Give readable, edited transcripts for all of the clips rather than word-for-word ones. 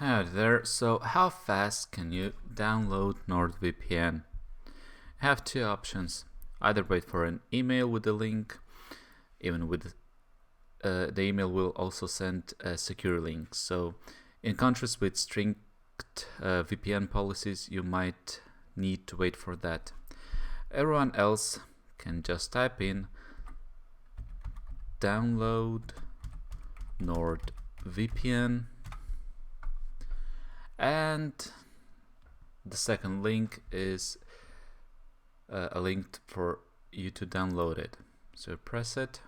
Hi there. So how fast can you download NordVPN? I have two options. Either wait for an email with the link, even with the email will also send a secure link. So in countries with strict VPN policies, you might need to wait for that. Everyone else can just type in download NordVPN, and the second link is a link for you to download it. So press it.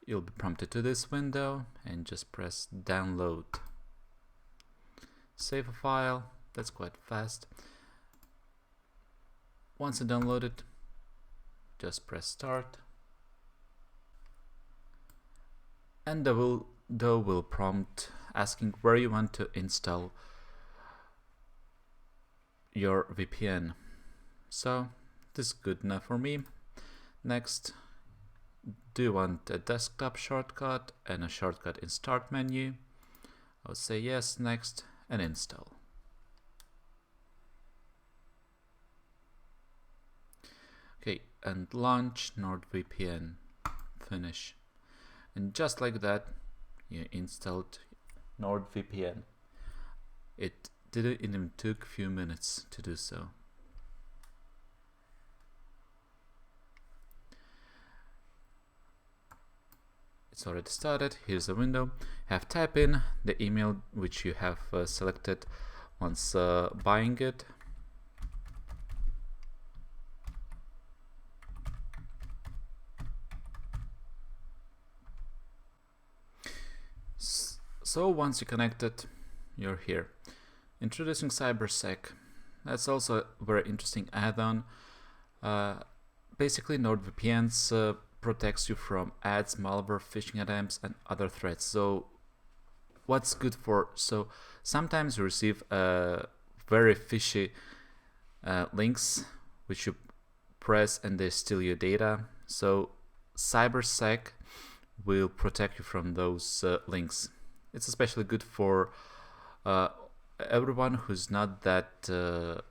You'll be prompted to this window and just press download. Save a file. That's quite fast. Once it's downloaded, just press start. And the window will prompt asking where you want to install your VPN. So this is good enough for me. Next, do you want a desktop shortcut and a shortcut in start menu? I'll say yes, next, and install. Okay, and launch NordVPN. Finish. And just like that, you installed NordVPN. It didn't even took a few minutes to do so. It's already started. Here's the window. Have type in the email which you have selected once buying it. So once you connected, you're here. Introducing CyberSec. That's also a very interesting add-on. Basically, NordVPN protects you from ads, malware, phishing attempts, and other threats. So what's good for? So sometimes you receive very fishy links which you press and they steal your data. So CyberSec will protect you from those links. It's especially good for everyone who's not that who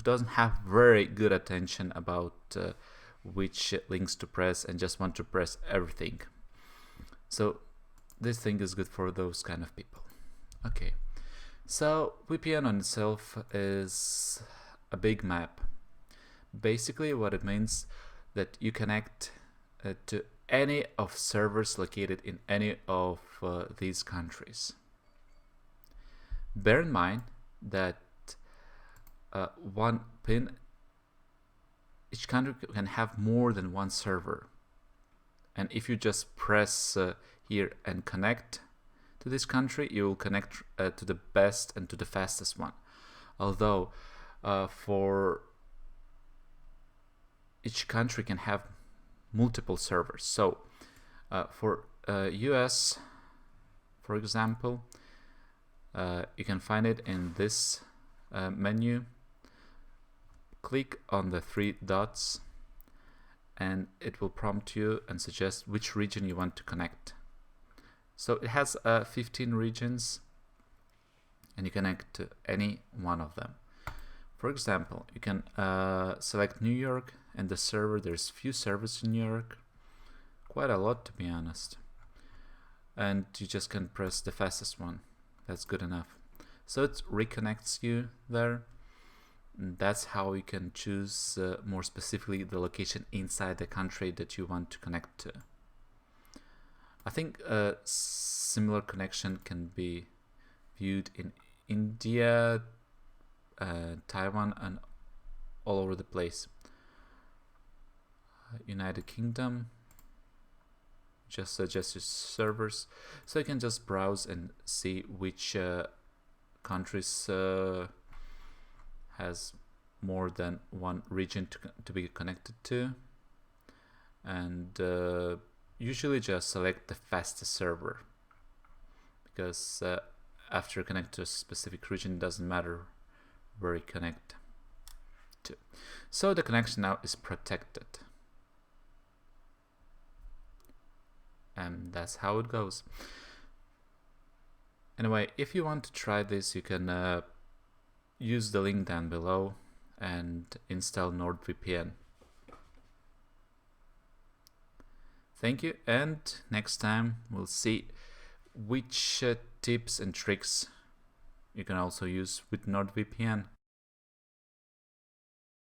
doesn't have very good attention about which links to press and just want to press everything. So this thing is good for those kind of people. Okay, so VPN on itself is a big map. Basically what it means that you connect to any of servers located in any of these countries. Bear in mind that one pin, each country can have more than one server, and if you just press here and connect to this country, you will connect to the best and to the fastest one. Although for each country can have multiple servers. So for US, for example, you can find it in this menu. Click on the three dots and it will prompt you and suggest which region you want to connect. So it has 15 regions and you connect to any one of them. For example, you can select New York, and the server, there's few servers in New York, quite a lot to be honest, and you just can press the fastest one. That's good enough. So it reconnects you there. And that's how you can choose more specifically the location inside the country that you want to connect to. I think a similar connection can be viewed in India, Taiwan, and all over the place. United Kingdom, just suggest your servers, so you can just browse and see which countries has more than one region to be connected to, and usually just select the fastest server, because after you connect to a specific region, it doesn't matter where you connect to. So the connection now is protected. and that's how it goes. Anyway, if you want to try this, you can use the link down below and install NordVPN. Thank you, and next time we'll see which tips and tricks you can also use with NordVPN.